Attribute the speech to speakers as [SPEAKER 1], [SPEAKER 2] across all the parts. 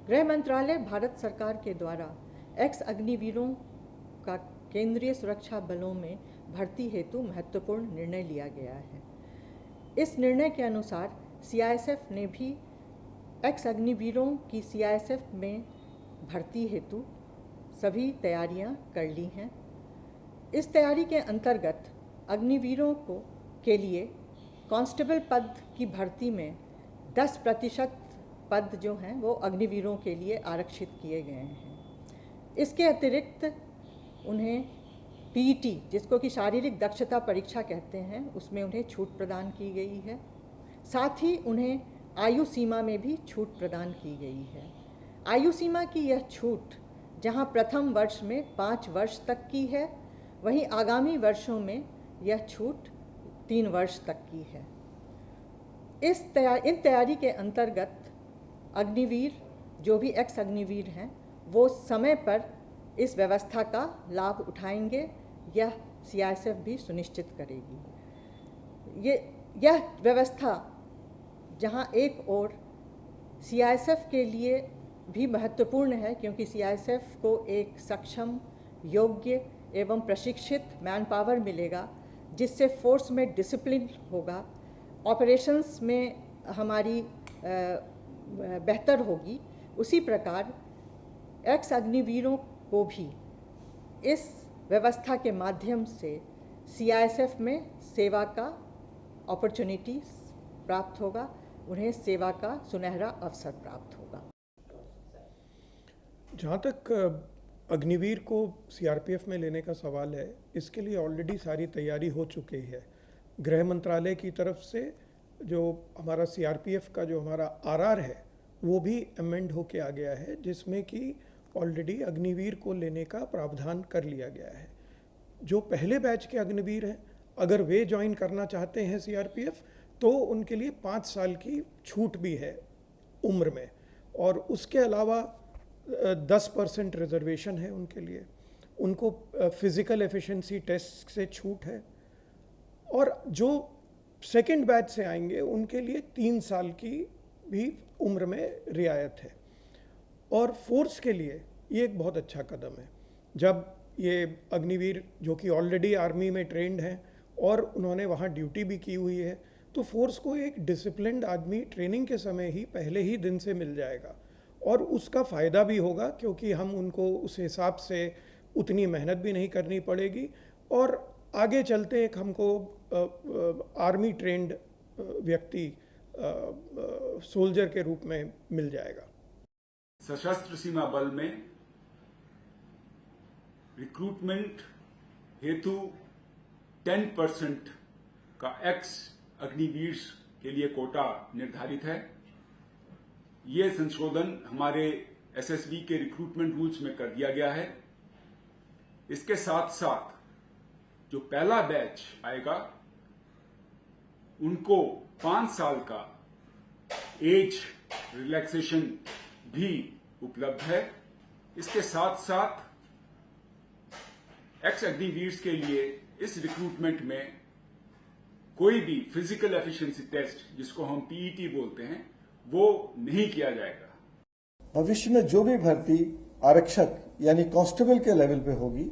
[SPEAKER 1] गृह मंत्रालय भारत सरकार के द्वारा एक्स अग्निवीरों का केंद्रीय सुरक्षा बलों में भर्ती हेतु महत्वपूर्ण निर्णय लिया गया है। इस निर्णय के अनुसार सीआईएसएफ ने भी एक्स अग्निवीरों की सीआईएसएफ में भर्ती हेतु सभी तैयारियां कर ली हैं। इस तैयारी के अंतर्गत अग्निवीरों के लिए कांस्टेबल पद की भर्ती में 10% पद जो हैं वो अग्निवीरों के लिए आरक्षित किए गए हैं। इसके अतिरिक्त उन्हें पीईटी, जिसको कि शारीरिक दक्षता परीक्षा कहते हैं, उसमें उन्हें छूट प्रदान की गई है। साथ ही उन्हें आयु सीमा में भी छूट प्रदान की गई है। आयु सीमा की यह छूट जहां प्रथम वर्ष में 5 वर्ष तक की है, वहीं आगामी वर्षों में यह छूट 3 वर्ष तक की है। इन तैयारी के अंतर्गत अग्निवीर, जो भी एक्स अग्निवीर हैं, वो समय पर इस व्यवस्था का लाभ उठाएंगे, यह सीआईएसएफ भी सुनिश्चित करेगी। यह व्यवस्था जहां एक ओर सीआईएसएफ के लिए भी महत्वपूर्ण है, क्योंकि सीआईएसएफ को एक सक्षम, योग्य एवं प्रशिक्षित मैन पावर मिलेगा, जिससे फोर्स में डिसिप्लिन होगा, ऑपरेशंस में हमारी बेहतर होगी। उसी प्रकार एक्स अग्निवीरों को भी इस व्यवस्था के माध्यम से सीआईएसएफ में सेवा का अपॉर्चुनिटी प्राप्त होगा, उन्हें सेवा का सुनहरा अवसर प्राप्त होगा।
[SPEAKER 2] जहाँ तक अग्निवीर को सीआरपीएफ में लेने का सवाल है, इसके लिए ऑलरेडी सारी तैयारी हो चुकी है। गृह मंत्रालय की तरफ से जो हमारा सीआरपीएफ का जो हमारा आरआर है, वो भी अमेंड होके आ गया है, जिसमें कि ऑलरेडी अग्निवीर को लेने का प्रावधान कर लिया गया है। जो पहले बैच के अग्निवीर हैं, अगर वे ज्वाइन करना चाहते हैं सीआरपीएफ, तो उनके लिए 5 साल की छूट भी है उम्र में, और उसके अलावा 10% रिजर्वेशन है उनके लिए। उनको फिज़िकल एफिशिएंसी टेस्ट से छूट है, और जो सेकंड बैच से आएंगे उनके लिए 3 साल की भी उम्र में रियायत है। और फोर्स के लिए ये एक बहुत अच्छा कदम है। जब ये अग्निवीर जो कि ऑलरेडी आर्मी में ट्रेंड हैं और उन्होंने वहाँ ड्यूटी भी की हुई है, तो फोर्स को एक डिसिप्लिन्ड आदमी ट्रेनिंग के समय ही पहले ही दिन से मिल जाएगा, और उसका फ़ायदा भी होगा, क्योंकि हम उनको उस हिसाब से उतनी मेहनत भी नहीं करनी पड़ेगी, और आगे चलते एक हमको आर्मी ट्रेंड व्यक्ति सोल्जर के रूप में मिल जाएगा।
[SPEAKER 3] सशस्त्र सीमा बल में रिक्रूटमेंट हेतु 10% का एक्स अग्निवीर के लिए कोटा निर्धारित है। ये संशोधन हमारे एसएसबी के रिक्रूटमेंट रूल्स में कर दिया गया है। इसके साथ साथ जो पहला बैच आएगा, उनको 5 साल का एज रिलैक्सेशन भी उपलब्ध है। इसके साथ साथ एक्स अग्निवीर के लिए इस रिक्रूटमेंट में कोई भी फिजिकल एफिशिएंसी टेस्ट, जिसको हम पीईटी बोलते हैं, वो नहीं किया जाएगा।
[SPEAKER 4] भविष्य में जो भी भर्ती आरक्षक यानी कांस्टेबल के लेवल पे होगी,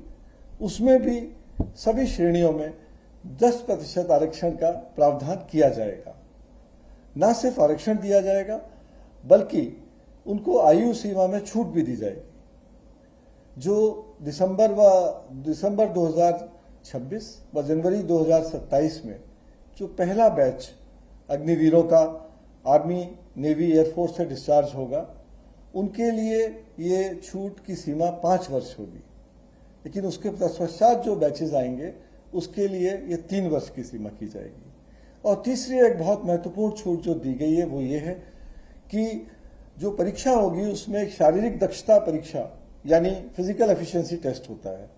[SPEAKER 4] उसमें भी सभी श्रेणियों में 10% आरक्षण का प्रावधान किया जाएगा। न सिर्फ आरक्षण दिया जाएगा, बल्कि उनको आयु सीमा में छूट भी दी जाएगी। जो दिसंबर 2026 व जनवरी 2027 में जो पहला बैच अग्निवीरों का आर्मी, नेवी, एयरफोर्स से डिस्चार्ज होगा, उनके लिए ये छूट की सीमा 5 वर्ष होगी। लेकिन उसके पश्चात जो बैचेज आएंगे, उसके लिए ये 3 वर्ष की सीमा की जाएगी। और तीसरी एक बहुत महत्वपूर्ण छूट जो दी गई है, वो ये है कि जो परीक्षा होगी, उसमें एक शारीरिक दक्षता परीक्षा यानी फिजिकल एफिशिएंसी टेस्ट होता है,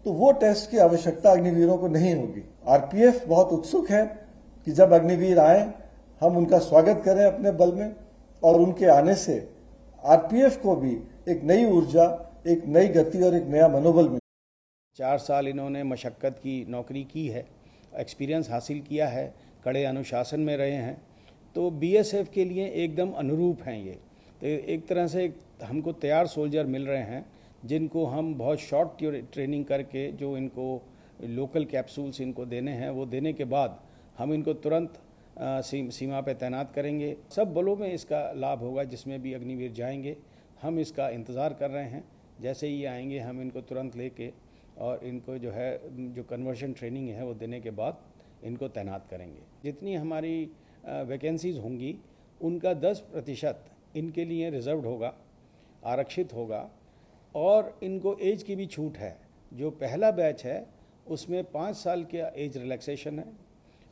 [SPEAKER 4] तो वो टेस्ट की आवश्यकता अग्निवीरों को नहीं होगी। आरपीएफ बहुत उत्सुक है कि जब अग्निवीर आए, हम उनका स्वागत करें अपने बल में, और उनके आने से आरपीएफ को भी एक नई ऊर्जा, एक नई गति और एक नया मनोबल मिले।
[SPEAKER 5] 4 साल इन्होंने मशक्क़त की नौकरी की है, एक्सपीरियंस हासिल किया है, कड़े अनुशासन में रहे हैं, तो बीएसएफ के लिए एकदम अनुरूप हैं ये। तो एक तरह से हमको तैयार सोल्जर मिल रहे हैं जिनको हम बहुत शॉर्ट ट्रेनिंग करके जो इनको लोकल कैप्सूल्स इनको देने हैं, वो देने के बाद हम इनको तुरंत सीमा पे तैनात करेंगे। सब बलों में इसका लाभ होगा, जिसमें भी अग्निवीर जाएंगे। हम इसका इंतज़ार कर रहे हैं, जैसे ही आएंगे हम इनको तुरंत लेके और इनको जो है जो कन्वर्शन ट्रेनिंग है वो देने के बाद इनको तैनात करेंगे। जितनी हमारी वैकेंसीज़ होंगी उनका 10% इनके लिए रिजर्व्ड होगा, आरक्षित होगा, और इनको एज की भी छूट है। जो पहला बैच है उसमें 5 साल का एज रिलैक्सेशन है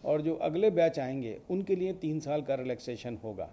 [SPEAKER 5] और जो अगले बैच आएंगे उनके लिए 3 साल का रिलैक्सेशन होगा।